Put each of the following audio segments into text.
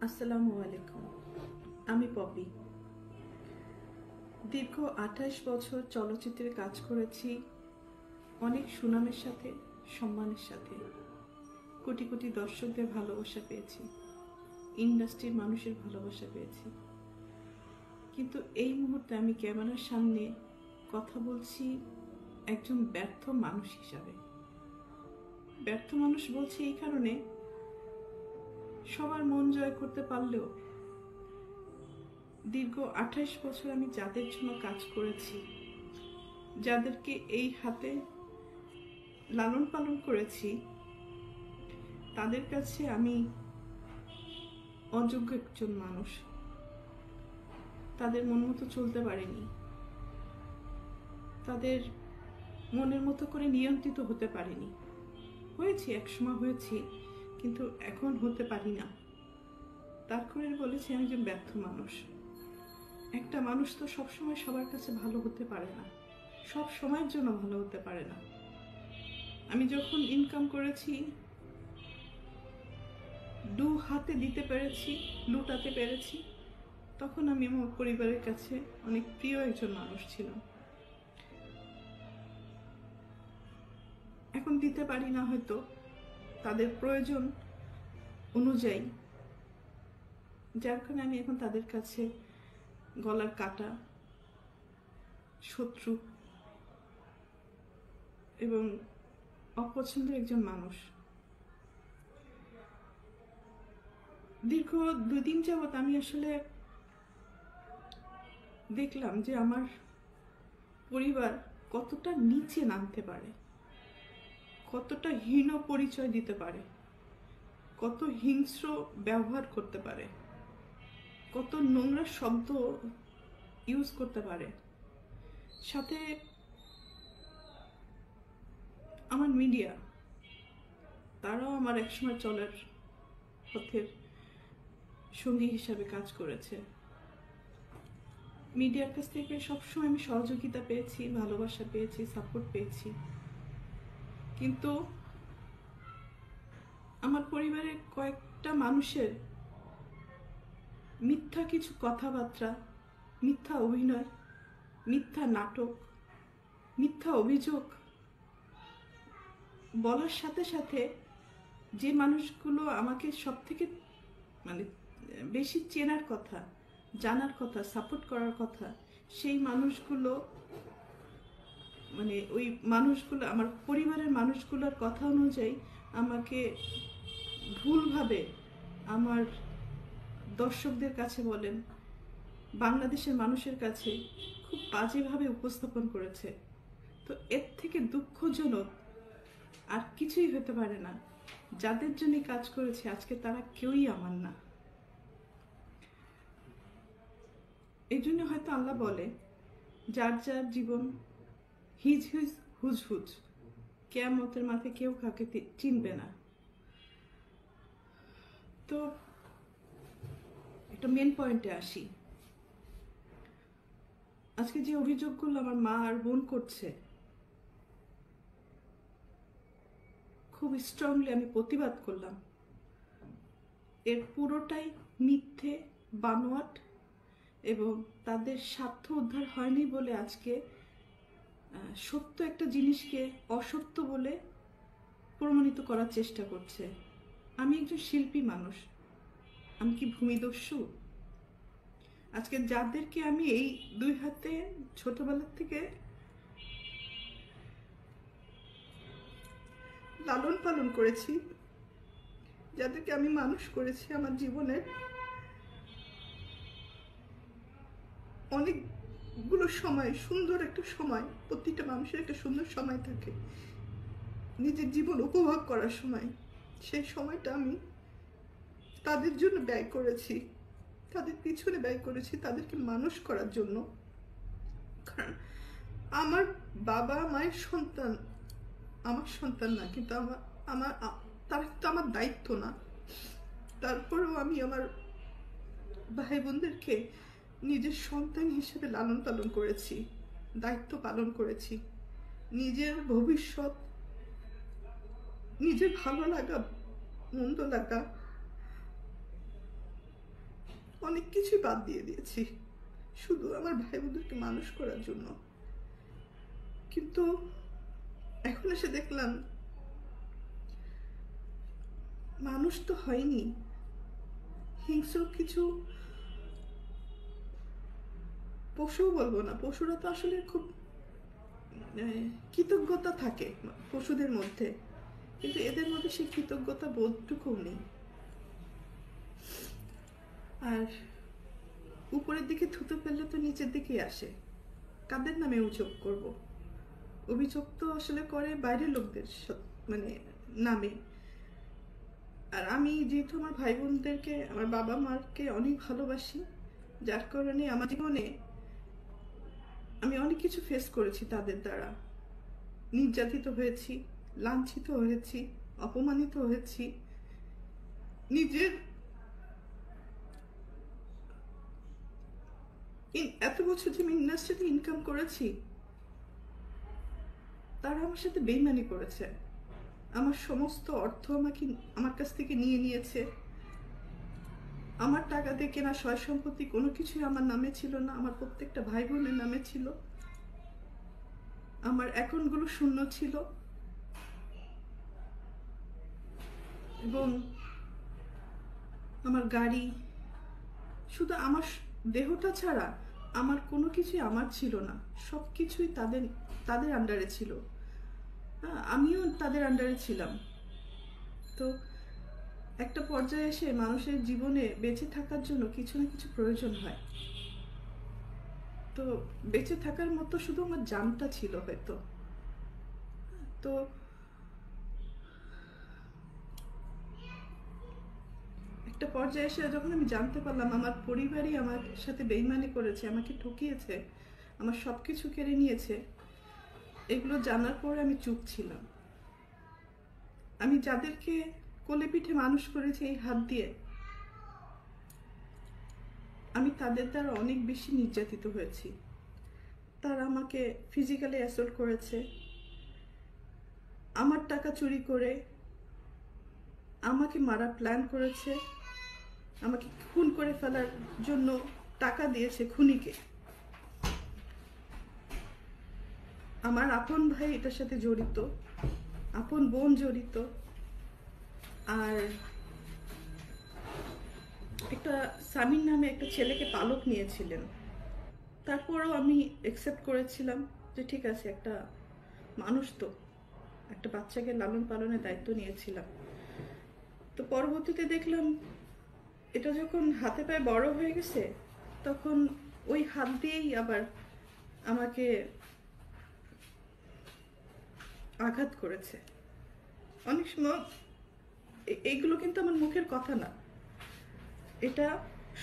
আসসালামু আলাইকুম। আমি পপি। দীর্ঘ ২৮ বছর চলচ্চিত্রে কাজ করেছি, অনেক সুনামের সাথে, সম্মানের সাথে। কোটি কোটি দর্শকদের ভালোবাসা পেয়েছি, ইন্ডাস্ট্রির মানুষের ভালোবাসা পেয়েছি। কিন্তু এই মুহূর্তে আমি ক্যামেরার সামনে কথা বলছি একজন ব্যর্থ মানুষ হিসাবে। ব্যর্থ মানুষ বলছি এই কারণে, সবার মন জয় করতে পারলেও দীর্ঘ ২৮ বছর আমি যাদের জন্য কাজ করেছি, যাদেরকে এই হাতে লালন পালন করেছি, তাদের কাছে আমি অযোগ্য একজন মানুষ। তাদের মন মতো চলতে পারিনি, তাদের মনের মতো করে নিয়ন্ত্রিত হতে পারিনি। হয়েছি, একসময় হয়েছি, কিন্তু এখন হতে পারি না। তার করে বলেছি আমি একজন ব্যর্থ মানুষ। একটা মানুষ তো সবসময় সবার কাছে ভালো হতে পারে না, সব সময়ের জন্য ভালো হতে পারে না। আমি যখন ইনকাম করেছি, দু হাতে দিতে পেরেছি, লুটাতে পেরেছি, তখন আমি আমার পরিবারের কাছে অনেক প্রিয় একজন মানুষ ছিলাম। এখন দিতে পারি না, হয়তো তাদের প্রয়োজন অনুযায়ী, যার কারণে আমি এখন তাদের কাছে গলার কাটা, শত্রু এবং অপছন্দের একজন মানুষ। দীর্ঘ 2 দিন যাবৎ আমি আসলে দেখলাম যে আমার পরিবার কতটা নিচে নামতে পারে, কতটা হীন পরিচয় দিতে পারে, কত হিংস্র ব্যবহার করতে পারে, কত নোংরা শব্দ ইউজ করতে পারে। সাথে আমার মিডিয়া, তারাও আমার একসময় চলার পথের সঙ্গী হিসাবে কাজ করেছে। মিডিয়ার কাছ থেকে সবসময় আমি সহযোগিতা পেয়েছি, ভালোবাসা পেয়েছি, সাপোর্ট পেয়েছি। কিন্তু আমার পরিবারের কয়েকটা মানুষের মিথ্যা কিছু কথাবার্তা, মিথ্যা অভিনয়, মিথ্যা নাটক, মিথ্যা অভিযোগ বলার সাথে সাথে যে মানুষগুলো আমাকে সব থেকে বেশি চেনার কথা, জানার কথা, সাপোর্ট করার কথা, সেই মানুষগুলো ওই মানুষগুলো আমার পরিবারের মানুষগুলোর কথা অনুযায়ী আমাকে ভুলভাবে আমার দর্শকদের কাছে বলেন, বাংলাদেশের মানুষের কাছে খুব বাজেভাবে উপস্থাপন করেছে। তো এর থেকে দুঃখজনক আর কিছুই হতে পারে না। যাদের জন্য কাজ করেছে আজকে তারা কেউই আমার না। এই জন্য হয়তো আল্লাহ বলে, যার যার জীবন হিজ হিজ হুজ হুজ, কিয়ামতের মাঠে কেউ কাউকে চিনবে না। তো একটা মেন পয়েন্টে আসি। আজকে যে অভিযোগগুলো আমার মা আর বোন করছে, খুব স্ট্রংলি আমি প্রতিবাদ করলাম। এর পুরোটাই মিথ্যে, বানোয়াট, এবং তাদের স্বার্থ উদ্ধার হয়নি বলে আজকে সত্য একটা জিনিসকে অসত্য বলে প্রমাণিত করার চেষ্টা করছে। আমি একজন শিল্পী মানুষ, আমি কি ভূমিদস্যু? আজকে যাদেরকে আমি এই 2 হাতে ছোটবেলার থেকে লালন পালন করেছি, যাদেরকে আমি মানুষ করেছি, আমার জীবনের অনেকগুলো সময়, সুন্দর একটা সময়, প্রতিটা মানুষের একটা সুন্দর সময় থাকে নিজের জীবন উপভোগ করার সময়, সেই সময়টা আমি তাদের জন্য ব্যয় করেছি, তাদের পিছনে ব্যয় করেছি, তাদেরকে মানুষ করার জন্য। কারণ আমার বাবা মায়ের সন্তান আমার সন্তান না, কিন্তু তারা তো আমার দায়িত্ব না। তারপরেও আমি আমার ভাই বোনদেরকে নিজের সন্তান হিসেবে লালন পালন করেছি, দায়িত্ব পালন করেছি। নিজের ভবিষ্যৎ, নিজের ভালো লাগা, মন্দ লাগা, অনেক কিছুই বাদ দিয়ে দিয়েছি শুধু আমার ভাই বোনদেরকে মানুষ করার জন্য। কিন্তু এখন এসে দেখলাম মানুষ তো হয়নি, হিংস্র কিছু পশুও বলবো না, পশুরা তো আসলে খুব কৃতজ্ঞতা থাকে পশুদের মধ্যে, কিন্তু এদের মধ্যে সেই কৃতজ্ঞতা বোধটুকুও নেই। আর উপরের দিকে থুতু ফেললে তো নিচের দিকেই আসে। কাদের নামে অভিযোগ করব? অভিযোগ তো আসলে করে বাইরের লোকদের মানে নামে। আর আমি যেহেতু আমার ভাই বোনদেরকে, আমার বাবা মাকে অনেক ভালোবাসি, যার কারণে আমার জীবনে আমি অনেক কিছু ফেস করেছি তাদের দ্বারা। নির্যাতিত হয়েছি, লাঞ্ছিত হয়েছি, অপমানিত হয়েছি। নিজের এত বছর যে আমি ইন্ডাস্ট্রিতে ইনকাম করেছি, তারা আমার সাথে বেইমানি করেছে। আমার সমস্ত অর্থ আমার কাছ থেকে নিয়ে নিয়েছে। আমার টাকা দিয়ে কেনা সয় সম্পত্তি কোনো কিছুই আমার নামে ছিল না, আমার প্রত্যেকটা ভাই বোনের নামে ছিল। আমার অ্যাকাউন্টগুলো শূন্য ছিল এবং আমার গাড়ি, শুধু আমার দেহটা ছাড়া আমার কোনো কিছুই আমার ছিল না, সব কিছুই তাদের আন্ডারে ছিল। আমিও তাদের আন্ডারে ছিলাম। তো একটা পর্যায়ে এসে মানুষের জীবনে বেঁচে থাকার জন্য কিছু না কিছু প্রয়োজন হয়। তো বেঁচে থাকার মতো শুধু আমার জানটা ছিল হয়তো। তো একটা পর্যায়ে এসে যখন আমি জানতে পারলাম আমার পরিবারই আমার সাথে বেইমানি করেছে, আমাকে ঠকিয়েছে, আমার সব কিছু কেড়ে নিয়েছে, এগুলো জানার পরে আমি চুপ ছিলাম। আমি যাদেরকে কোলে পিঠে মানুষ করেছি এই হাত দিয়ে, আমি তাদের দ্বারা অনেক বেশি নির্যাতিত হয়েছি। তারা আমাকে ফিজিক্যালি অ্যাসল্ট করেছে, আমার টাকা চুরি করে আমাকে মারা প্ল্যান করেছে, আমাকে খুন করে ফেলার জন্য টাকা দিয়েছে খুনিকে। আমার আপন ভাই এটার সাথে জড়িত, আপন বোন জড়িত, আর একটা সামিন নামে একটা ছেলেকে পালক নিয়েছিলেন। তারপরও আমি অ্যাকসেপ্ট করেছিলাম যে ঠিক আছে, একটা মানুষ তো, একটা বাচ্চাকে লালন পালনের দায়িত্ব নিয়েছিলাম। তো পরবর্তীতে দেখলাম এটা যখন হাতে পায়ে বড় হয়ে গেছে, তখন ওই হাত দিয়েই আবার আমাকে আঘাত করেছে। অনেক সময় এইগুলো কিন্তু আমার মুখের কথা না, এটা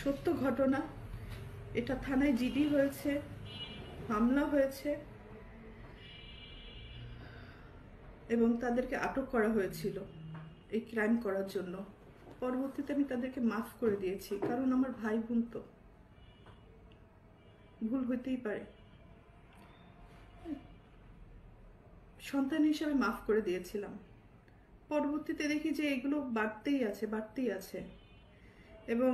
সত্য ঘটনা। এটা থানায় জিডি হয়েছে, মামলা হয়েছে এবং তাদেরকে আটক করা হয়েছিল এই ক্রাইম করার জন্য। পরবর্তীতে আমি তাদেরকে মাফ করে দিয়েছি, কারণ আমার ভাই বোন তো, ভুল হইতেই পারে। সন্তান হিসাবে মাফ করে দিয়েছিলাম। পরবর্তীতে দেখি যে এগুলো বাড়তেই আছে। এবং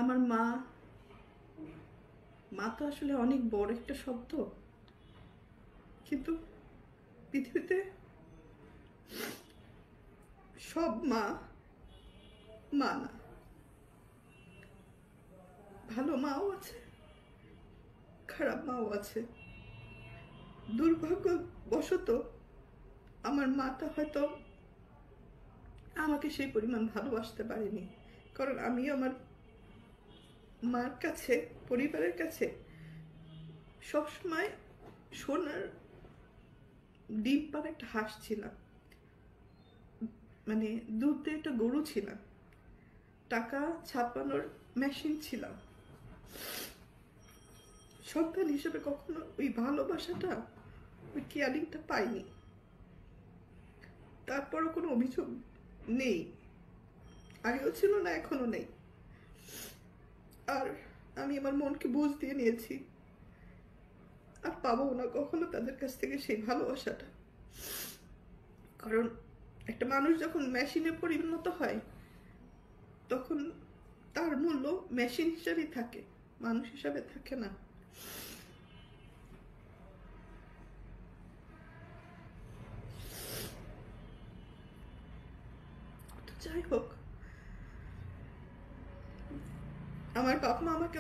আমার মা তো আসলে অনেক বড় একটা শব্দ, কিন্তু পৃথিবীতে সব মা না, ভালো মাও আছে, খারাপ মাও আছে। দুর্ভাগ্যবশত আমার মাটা হয়তো আমাকে সেই পরিমাণ ভালোবাসতে পারেনি, কারণ আমি আমার মার কাছে, পরিবারের কাছে সবসময় সোনার ডিম পাড়া একটা হাঁস ছিলাম, মানে দুধ দিয়ে একটা গরু ছিলাম, টাকা ছাপানোর মেশিন ছিলাম। সন্তান হিসেবে কখনো ওই ভালোবাসাটা, ওই কেয়ারিংটা পাইনি। তারপরও কোনো অভিযোগ নেই, আগেও ছিল না, এখনো নেই। আর আমি আমার মনকে বুঝ দিয়ে নিয়েছি, আর পাবো না কখনো তাদের কাছ থেকে সেই ভালোবাসাটা। কারণ একটা মানুষ যখন মেশিনে পরিণত হয়, তখন তার মূল্য মেশিন হিসাবেই থাকে, মানুষ হিসাবে থাকে না। তো যাই হোক, আমার বাপ মা আমাকে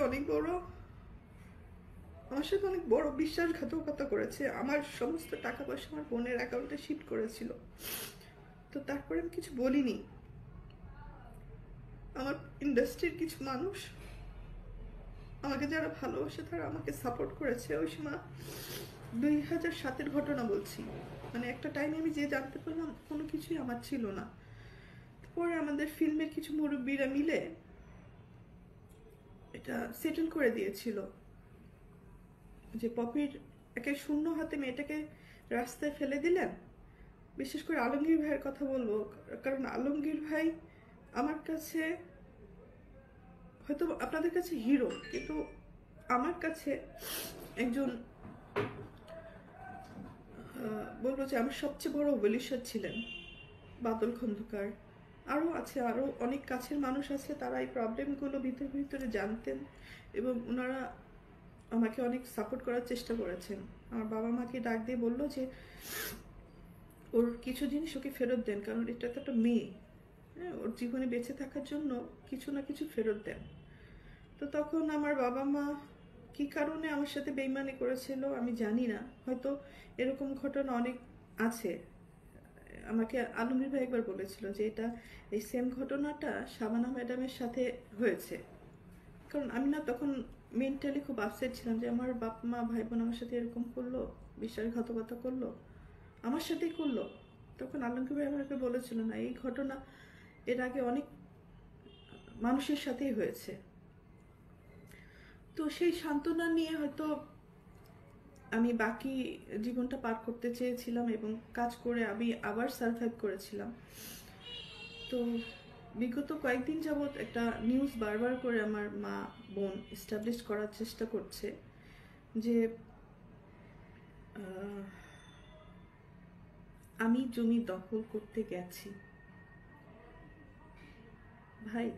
আমার সাথে অনেক বড় বিশ্বাসঘাতকতা করেছে। আমার সমস্ত টাকা পয়সা আমার বোনের অ্যাকাউন্টে শিফট করেছিল। তো তারপরে আমি কিছু বলিনি। আমার ইন্ডাস্ট্রির কিছু মানুষ, আমাকে যারা ভালোবাসে, তারা আমাকে সাপোর্ট করেছে। ওই সময় 2007-এর ঘটনা বলছি, মানে একটা টাইমে আমি যে জানতে পারলাম কোনো কিছুই আমার ছিল না। পরে আমাদের ফিল্মের কিছু মুরব্বীরা মিলে এটা সেটেল করে দিয়েছিল যে পপির একে শূন্য হাতে মেয়েটাকে রাস্তায় ফেলে দিলেন। বিশেষ করে আলমগীর ভাইয়ের কথা বলবো, কারণ আলমগীর ভাই আমার কাছে, হয়তো আপনাদের কাছে হিরো, কিন্তু আমার কাছে একজন, বলবো যে আমার সবচেয়ে বড় ওয়েলিশার ছিলেন বাদল খন্দকার। আরও আছে, আরও অনেক কাছের মানুষ আছে, তারা এই প্রবলেমগুলো ভিতরে ভিতরে জানতেন এবং ওনারা আমাকে অনেক সাপোর্ট করার চেষ্টা করেছেন। আমার বাবা মাকে ডাক দিয়ে বললো যে ওর কিছু জিনিস ওকে ফেরত দেন, কারণ এটা তো একটা মেয়ে, হ্যাঁ, ওর জীবনে বেঁচে থাকার জন্য কিছু না কিছু ফেরত দেন। তো তখন আমার বাবা মা কি কারণে আমার সাথে বেইমানি করেছিল আমি জানি না, হয়তো এরকম ঘটনা অনেক আছে। আমাকে আলমগীর ভাই একবার বলেছিল যে এটা, এই সেম ঘটনাটা শাবানা ম্যাডামের সাথে হয়েছে। কারণ আমি না তখন মেন্টালি খুব আপসেট ছিলাম যে আমার বাপ মা ভাই বোন আমার সাথে এরকম করলো, বিশ্বাসঘাতকতা করলো, আমার সাথেই করলো। তখন আলমগীর ভাই আমাকে বলেছিল না, এই ঘটনা এর আগে অনেক মানুষের সাথেই হয়েছে। তো সেই সান্ত্বনা নিয়ে হয়তো আমি বাকি জীবনটা পার করতে চেয়েছিলাম এবং কাজ করে আমি আবার সার্ভাইভ করেছিলাম। তো বিগত কয়েকদিন যাবৎ একটা নিউজ বারবার করে আমার মা বোন এস্টাবলিশ করার চেষ্টা করছে যে আমি জমি দখল করতে গেছি। ভাই,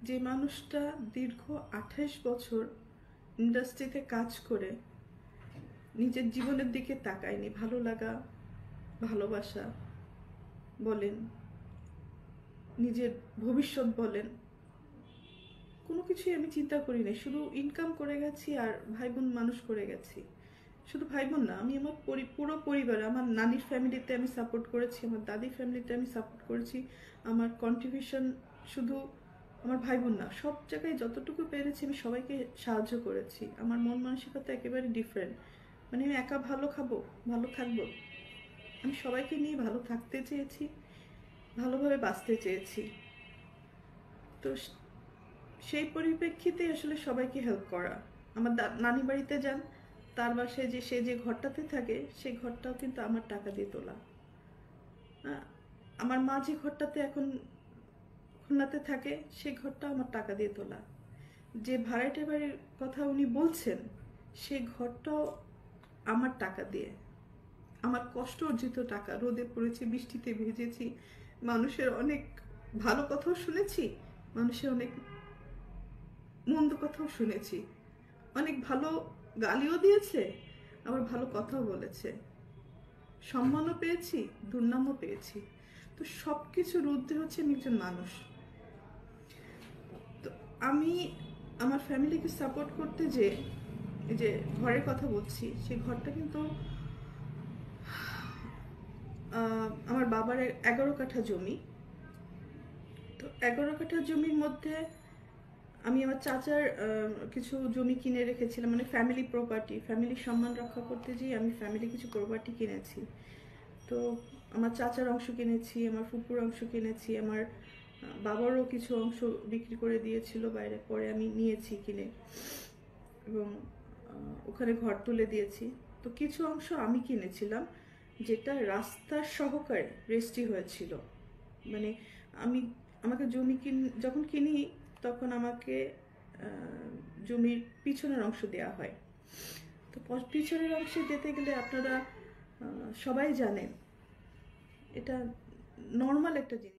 যে মানুষটা দীর্ঘ 28 বছর ইন্ডাস্ট্রিতে কাজ করে নিজের জীবনের দিকে তাকায়নি, ভালো লাগা, ভালোবাসা বলেন, নিজের ভবিষ্যৎ বলেন, কোনো কিছুই আমি চিন্তা করি না, শুধু ইনকাম করে গেছি আর ভাই বোন মানুষ করে গেছি। শুধু ভাই বোন না, আমি আমার পুরো পরিবার, আমার নানির ফ্যামিলিতে আমি সাপোর্ট করেছি, আমার দাদির ফ্যামিলিতে আমি সাপোর্ট করেছি। আমার কন্ট্রিবিউশন শুধু আমার ভাই বোন না, সব জায়গায় যতটুকু পেরেছি আমি সবাইকে সাহায্য করেছি। আমার মন মানসিকতা একেবারে ডিফারেন্ট, মানে আমি একা ভালো খাবো, ভালো থাকবো, আমি সবাইকে নিয়ে ভালো থাকতে চেয়েছি, ভালোভাবে বাঁচতে চেয়েছি। তো সেই পরিপ্রেক্ষিতে আসলে সবাইকে হেল্প করা। আমার নানি বাড়িতে যান, তার বাসায় যে সে যে ঘরটাতে থাকে সেই ঘরটাও কিন্তু আমার টাকা দিয়ে তোলা। আমার মা যে ঘরটাতে এখন খুলনাতে থাকে সেই ঘরটাও আমার টাকা দিয়ে তোলা। যে ভাড়াটে বাড়ির কথা উনি বলছেন সেই ঘরটাও আমার টাকা দিয়ে, আমার কষ্ট অর্জিত টাকা। রোদে পড়েছি, বৃষ্টিতে ভিজেছি, মানুষের অনেক ভালো কথাও শুনেছি, মানুষের অনেক মন্দ কথাও শুনেছি, অনেক ভালো গালিও দিয়েছে, আবার ভালো কথাও বলেছে, সম্মানও পেয়েছি, দুর্নামও পেয়েছি। তো সব কিছুর ঊর্ধ্বে হচ্ছে আমি একজন মানুষ। তো আমি আমার ফ্যামিলিকে সাপোর্ট করতে যে এই যে ঘরের কথা বলছি, সেই ঘরটা কিন্তু আমার বাবার 11 কাঠা জমি। তো 11 কাঠা জমির মধ্যে আমি আমার চাচার কিছু জমি কিনে রেখেছিলাম, মানে ফ্যামিলি প্রপার্টি, ফ্যামিলির সম্মান রক্ষা করতে যেয়ে আমি ফ্যামিলি কিছু প্রপার্টি কিনেছি। তো আমার চাচার অংশ কিনেছি, আমার ফুপুর অংশ কিনেছি, আমার বাবারও কিছু অংশ বিক্রি করে দিয়েছিল বাইরে, পরে আমি নিয়েছি কিনে এবং ওখানে ঘর তুলে দিয়েছি। তো কিছু অংশ আমি কিনেছিলাম যেটা রাস্তার সহকারে রেজিস্ট্রি হয়েছিল, মানে আমাকে জমি যখন কিনি তখন আমাকে জমির পিছনের অংশ দেওয়া হয়। তো পিছনের অংশে যেতে গেলে আপনারা সবাই জানেন এটা নর্মাল একটা জিনিস।